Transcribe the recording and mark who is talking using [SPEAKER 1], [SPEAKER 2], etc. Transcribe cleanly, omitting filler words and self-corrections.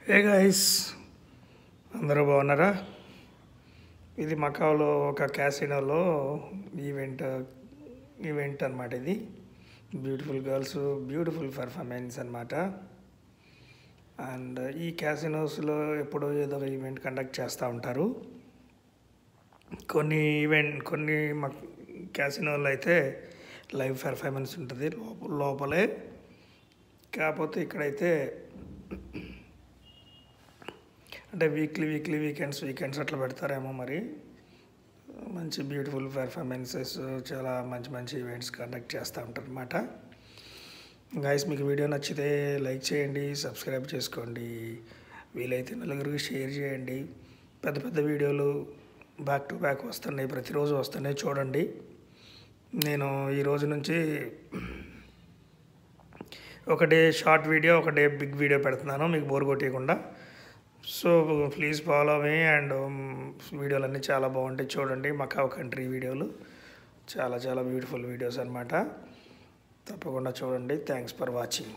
[SPEAKER 1] Hey guys, అందరూ బాగున్నారా? ఇది మకాలో ఒక క్యాసినోలో ఈవెంట్ అనమాట. ఇది బ్యూటిఫుల్ గర్ల్స్, బ్యూటిఫుల్ పర్ఫార్మెన్స్ అనమాట. అండ్ ఈ క్యాసినోస్లో ఎప్పుడో ఏదో ఒక ఈవెంట్ కండక్ట్ చేస్తూ ఉంటారు. కొన్ని క్యాసినోలో అయితే లైవ్ పెర్ఫార్మెన్స్ ఉంటుంది లోపలే. కాకపోతే ఇక్కడైతే అంటే వీకెండ్స్ అట్లా పెడతారేమో మరి. మంచి బ్యూటిఫుల్ పెర్ఫార్మెన్సెస్, చాలా మంచి ఈవెంట్స్ కండక్ట్ చేస్తూ ఉంటారు అనమాట. గైస్, మీకు వీడియో నచ్చితే లైక్ చేయండి, సబ్స్క్రైబ్ చేసుకోండి, వీలైతే నలుగురికి షేర్ చేయండి. పెద్ద వీడియోలు బ్యాక్ టు బ్యాక్ వస్తున్నాయి, ప్రతిరోజు వస్తున్నాయి, చూడండి. నేను ఈరోజు నుంచి ఒకటే షార్ట్ వీడియో, ఒకటే బిగ్ వీడియో పెడుతున్నాను, మీకు బోర్ కొట్టకుండా. So please follow me. And వీడియోలన్నీ చాలా బాగుంటాయి, చూడండి. మకావ్ కంట్రీ వీడియోలు చాలా బ్యూటిఫుల్ వీడియోస్ అనమాట. తప్పకుండా చూడండి. Thanks for watching.